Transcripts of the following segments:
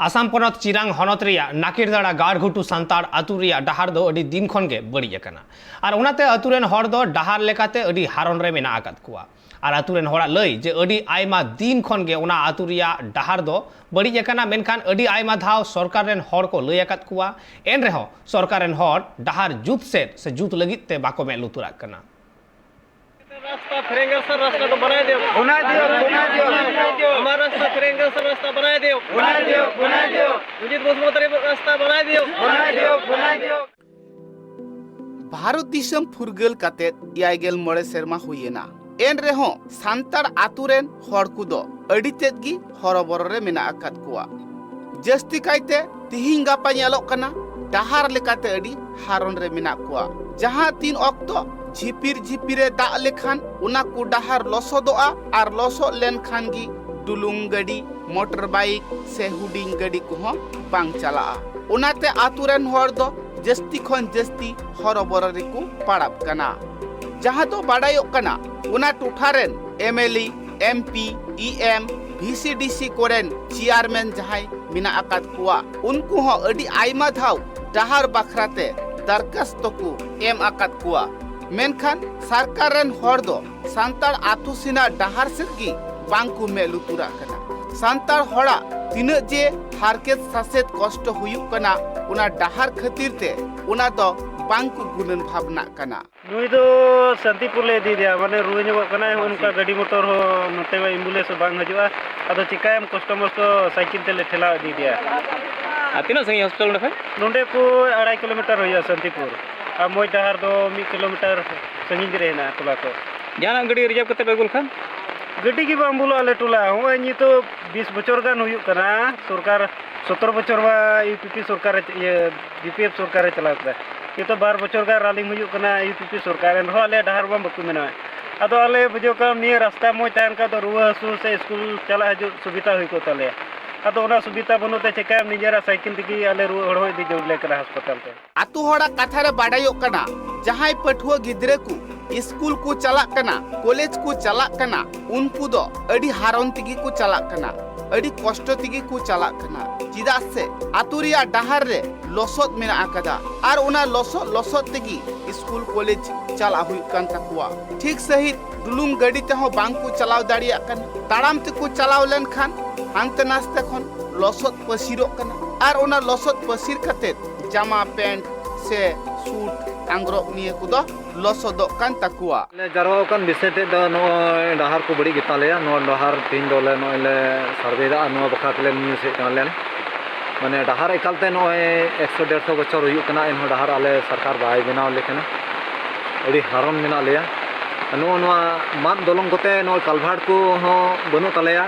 आसाम पनत चिरांग हनत रिया नाकिरदाड़ा गाड़घुटू सांताड़ आतु रिया डहार दो अडी दिन खन गे बड़ी अकना और उनाते आतुरेन हर दो डहार लेकाते अडी हारन रे मेना आकाद कुआ और आतुरेन हड़ा लई जे अडी आयमा दिन खन गे उना आतु रिया डहार दो बड़ी अकना मेनखान अडी आयमा धाव सरकार रेन हर को लई आकाद कुआ एन रेहो सरकार रेन हर डहार जुत सेट से जुत लगित ते बाको में लुतुराग कना रास्ता फ्रेंगल सर रास्ता तो बना दियो हमारा रास्ता फ्रेंगल सर रास्ता बना दियो मुजीद मुस्मोतरी रास्ता बना दियो भारत दिसम फुरगल काते याइगेल मोड़े सेरमा हुईना एन रेहो सांतार आतुरेन हर कुदो अडी तेदगी हरबर रे मेना आकाद कुआ जस्ती काइते तिहिं गापा ᱧᱮᱞᱚᱜ कना डहार लेकाते अडी हारन रे मेना कुआ जहां तीन ऑक्टो झिपिर झिपिरे दाग लेखान उना को डहार लसोदोआ और लसो लेन खान गी डुलुंग गाड़ी मोटर बाइक से हुडिंग गाड़ी को बांग चला उनाते आतुरेन हर दो जस्ती खन जस्ती हरबर रे को पड़ाब कना जहां तो बाडायोग कना उना टुठारेन एमएलए एमपी ईएम VCDC कोरेन चेयरमैन जहाय मिना आकाद कुआ उनको हो अडी आयमा धाव डहार बाखराते दरखास्त को एम आकाद कुआ मेनखान सरकार रेन हर दो सांतार आतु सिना डहार सेगी बांकु में लुतुरा कना सांतार हड़ा तिना जे हारकेत सासेत कष्ट हुयुक कना उना डहार खातिर ते उना दो बांकु गुनन भावना कना नुई दो शांतिपुर ले दी दिया माने रुई ᱧᱚᱜ कना उनका गाड़ी मोटर हो नते एम्बुलेंस बांग हजुआ अदो चिकायम कस्टमर तो साइकिल तेले ठेला दी दिया तीना संगी हॉस्पिटल ने नोंडे को 2.5 किलोमीटर होया शांतिपुर आ मोय डहार दो 1 किलोमीटर संगी रहना टोला को जाना गाड़ी रिजर्व करते बेगुल खान गड्डी की बांबुलो आले टोला हो नी तो 20 बछर गान हुयुक कना सरकार 17 बछर बा यूपीपी सरकार ये बीपीएफ सरकार चला करा ये तो 12 बछर गान रालिंग हुयुक कना यूपीपी सरकार एन हो आले डहार बा बकु मेना अदो आले बुझो का नि रास्ता मोय तान का तो रुआ हसु से स्कूल चला हजु सुविधा हुई को तले अदो ओना सुविधा बनोते चेकाम निजरा साइकिल तगी आले रुआ हड़ होई दी जोड़ले करा अस्पताल ते आतु हड़ा कथा रे बाडायोग कना जहाय पठुआ गिद्रे को स्कूल को चला कना कॉलेज को चला कना उनको दो अडी हारन तगी को चला कना अडी कष्ट तगी को चला कना चिदा से आतुरिया डहार रे लसोद मेना आकदा और उना लसोद तगी स्कूल कॉलेज चला हुई कान तकुआ ठीक सही डुलुंग गाड़ी ते हो बांग को चलाव दाड़िया कन ताड़ाम ते को चलाव लेन खान हांते नास्ते खन लसोद पसिरो कना और उना लसोद पसिर कते जामा पैंट से सूट आंग्रोब निये को दो लसोद कान तकुआ ले जरो कान विषय ते नो डहार को बड़ी गिताले नो डहार तीन डोले नो ले सर्वे दा नो बखातले न्यूज़ हे काले माने डहार एकालते नो 100 150 बछर हुयुक कना इन डहार आले सरकार बाय बनाव लेकना अड़ी हारन मेना लेया नो मात दलंग कोते नो कलभाट को हो बनु तलेया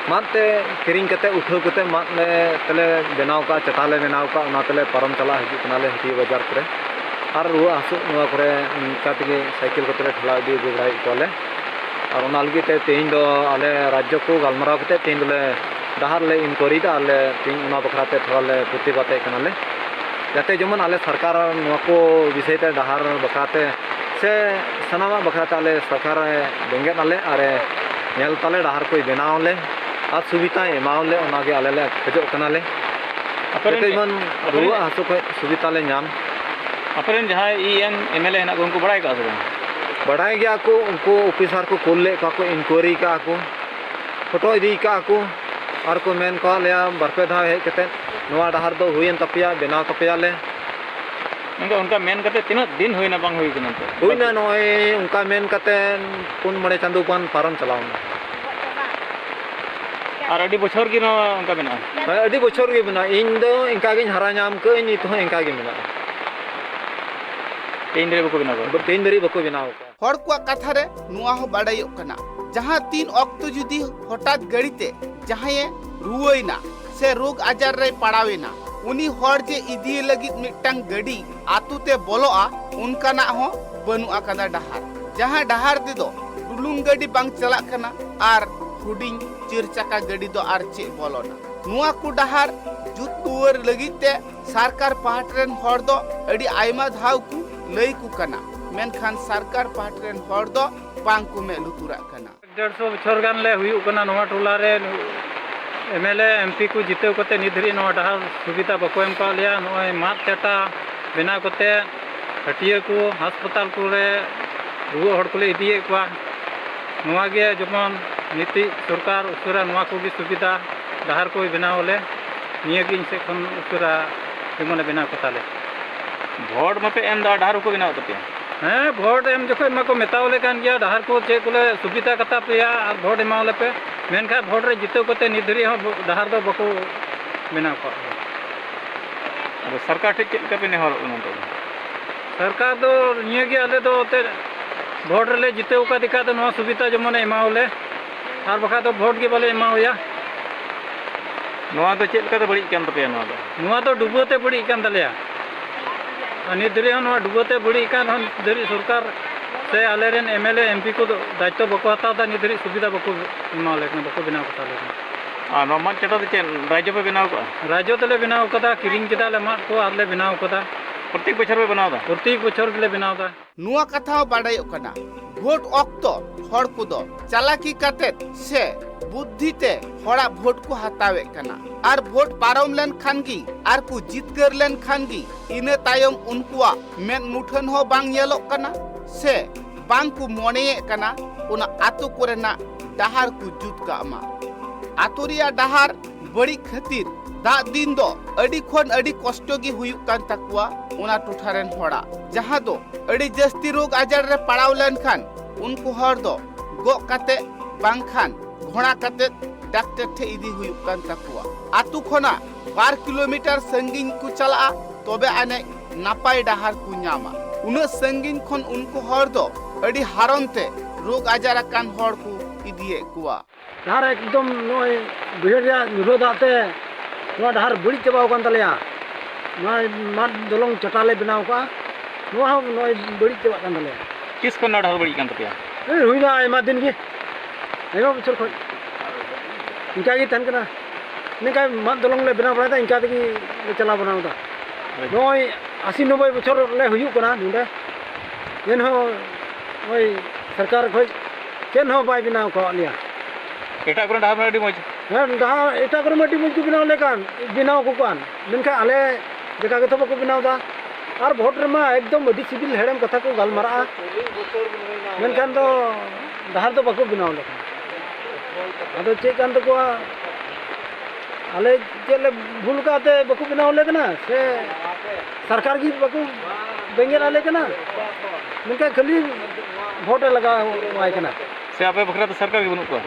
माते किरिंग कते उठाव कते मात ले तले बनाव का चटाले बनाव का उना तले परम चला हिजु कनाले हटी बाजार करे और रुआ हसु नुआ करे काटगे साइकिल कते ठला दी गुड़ाई तले और उना लगी ते तेइन दो आले राज्य को गलमराव कते तेइन दले डहार ले इनक्वायरी दा आले तेइन उना बखराते थोड़ा ले प्रतिबाते कनाले जाते जमन आले सरकार नुआ को विषय ते डहार बखराते से सनामा बखराते आले सरकार बेंगे आले अरे नेल तले डहार को बनाव ले आज सुविधा एमावले उनागे आले ले खजो कनाले अपने मन रुआ हसु को सुविधा ले नाम अपने जहाँ EM MLA है ना उनको बढ़ाए का बढ़ाए गया को उनको ऑफिसर को खोल ले को इंक्वायरी का को फोटो दी का को और को मेन को ले बरपे धा है कते नवा डहार दो हुईन तपिया बनाव तपिया ले उनका मेन कते तीन दिन हुई ना बांग हुई कना हुई ना नोए उनका मेन कते पुन मणे चांदू पान पारम चलावना और अडी बछर की नो उनका बना अडी बछर की बना इन दो इनका गिन हरा नाम को इन तो इनका गिन बना तीन दरी बको बनाव हर को कथा रे नुआ हो बाडायोग कना जहां तीन ऑक्टो जुदी हठात गड़ीते जहां रुवइना से रोग आजार रे पड़ावेना उनी हर जे इदी लगित मिटंग गड़ी आतुते बोलोआ उनका ना हो बनु आकादा डहार जहां डहार दे दो डुलुंग गड़ी बांग चला कना आर हुडिंग चिर चका गड़ी दो आर चे बोलोना नुआ को डहार जुत तुवर लगिते सरकार पाहटरेन हर दो अडी आयमा धाव को लई को कना मेनखान सरकार पाहटरेन हर दो बांग को में लुतुरा कना 150 बछर गान ले हुयुक कना नवा टोला रे एमएलए एमपी को जितेव कते नित धरी नवा डहार सुविधा बको एम का लिया नय मात चाटा बेना कते हटिया को अस्पताल को रे रुआ हड़ को ले इदिए को नवा गे जमन नीति सरकार उसरा नवा को भी सुविधा डहार को बनावले निया गिन से खन उसरा जमन बना कताले भोट मते एम दा डहार को बनाव तपे हाँ भोट एम जो को मेतावले कान गया डहार को चे को सुविधा कता पे और भोट एमावले पे मेनखा भोट रे जितेव कते नित धरी हो डहार दो बको बनाव को अब सरकार ठीक के पे नेहर उन सरकार दो निया गे आले दो ते भोट रे जितेव का दिखा तो नवा सुविधा जमन एमावले और बखा तो भोट के बाले एमावया नवा तो चेल का बड़ी कान तपे नवा तो डुबोते बड़ी कान दलिया नित धरी नवा डुबोते बड़ी कान धरी सरकार से आले रेन एमएलए एमपी को दायित्व बको हताता नित धरी सुविधा बको एमावले बको बनाव कताले आ नो मात चटा चेन राज्य पे बनाव को राज्य तले बनाव कदा किरिंग केदाले मात को आले बनाव कदा प्रत्येक बछर पे बनाव दा प्रत्येक बछर गले बनाव दा नुआ कथा बाडायो कना भोट ऑक्तो हड़ को दो चालाकी काते से बुद्धि ते हड़ा भोट को हतावे कना आर भोट पारम लेन खानगी आर को जितगर लेन खानगी इने तायम उनकुआ मेन मुठन हो बांग येलो कना से बांग को मोने कना उना आतु कोरेना डहार को जुत का अमा आतुरिया डहार बड़ी खतीर दा दिन दो अडी खोन अडी कष्ट गी हुयुक कान तकुआ उना टुठारेन होड़ा जहां दो अडी जस्ती रोग आजार रे पड़ाव लेन खान उनको हर दो गो काते बांग खान घोड़ा काते डॉक्टर थे इदी हुयुक कान तकुआ आतु खोना 12 किलोमीटर संगीन को चला तबे आने नापाय डहार को न्यामा उना संगीन खोन उनको हर दो अडी हारनते रोग आजार कान हर को इदिए कुआ डहार एकदम नय बिहरिया निरोधाते नवा डहार बड़ी चबाव कान तलेया नवा मात दलंग चटाले बनाव का नवा नय बड़ी चबा कान तलेया किस को डहार बड़ी कान तपे ए हुइना आयमा दिन गे आयमा बछर खय इनका गी तन कना निका मात दलंग ले बनाव बड़ा इनका तगी ले चला बनाव दा नय 80-90 बछर ले हुयु कना निंदा जेन हो ओय सरकार खय केन हो बाय बनाव को लिया एटा को डहार अडी मज डहार एटा करे मटी मुझ को बनाव लेकान बनाव को कान मेनखा आले जका के तो बको बनाव दा और भोट रे मा एकदम अडी सिबिल हेड़म कथा को गालमारा मेनखान तो डहार तो बको बनाव लेकान अदो चे कान तो को आले जेले भूल काते बको बनाव लेकना से सरकार की बको बेंगेर आले कना मेनखा खाली भोट लगा वाय कना से आपे बखरा तो सरकार के बनु को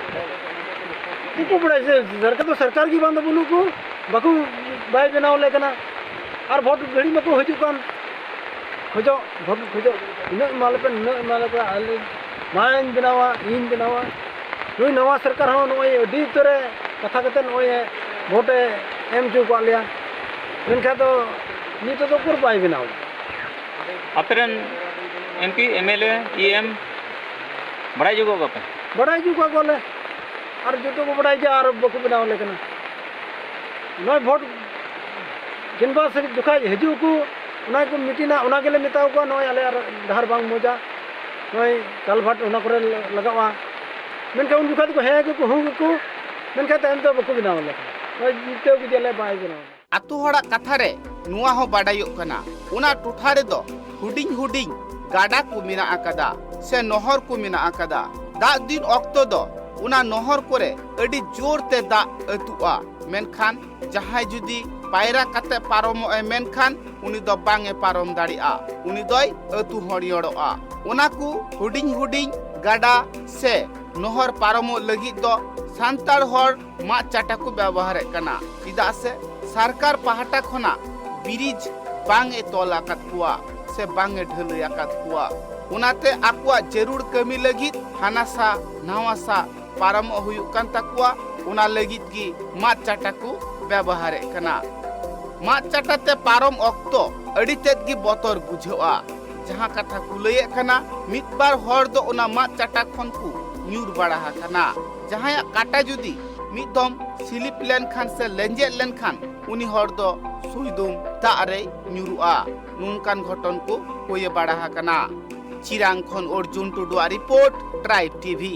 इनको बड़ा से सरकार की बांध बोलू को बाकू बाय बनाव लेकना और भोट घड़ी में को हजू कान खोजो भोट खोजो इन माले पे आले मान बनावा इन बनावा नई नवा सरकार हो नई अडी तरे कथा कते नई भोट एम चु को लिया मेनखा तो नी तो कोर बाय बनाव अतरन एमपी एमएलए ईएम बड़ा जुगो का बड़ा जु को बोले और जो तो बड़ा जे और बको बनाव लेकना नय भोट जिनबा से दुखा हजू को उना को मिटिना उना गेले मेताव को नय आले डहार बांग मोजा नय कालभाट उना करे लगावा मेनका उन दुखा को हे को हूं को मेनका तम तो बको बनाव लेकना नय जिते को जेले बाय बनाव आतु हड़ा कथा रे नुआ हो बाडायो कना उना टुठा रे दो हुडिंग हुडिंग गाडा को मिना आकादा से नहर को मिना आकादा दा दिन ऑक्टो दो उना नहर करे अडी जोर ते दा अतुआ मेनखान जहाय जुदी पायरा कते पारमो ए मेनखान उनी दो बांगे पारम दाड़िया उनी दोय अतु हड़ियड़ोआ उना को हुडिंग हुडिंग गाडा से नहर पारमो लगी दो सांतार हर मा चाटा को व्यवहार कना इदा से सरकार पहाटा खोना ब्रिज बांगे तोला कतकुआ से बांगे ढलया कतकुआ उनाते आकुआ जरूर कमी लगी हानासा नावासा पारम हुयुक कान तकुआ उना लगी की मा चाटा को व्यवहार कना मा चाटाते पारम ऑक्तो अडी तेद की बतर बुझवा जहां कथा को लय कना मित बार हर दो उना मा चाटा खन को न्यूर बड़ा कना जहां काटा जुदी मिदम सिलिप लेन खान से लेंजे लेन खान उनी हर दो सुइदुम तारे न्यूरुआ नुनकान घटन को होये बड़ा कना चिरांग खन अर्जुन टुडुआ रिपोर्ट ट्राइब टीवी।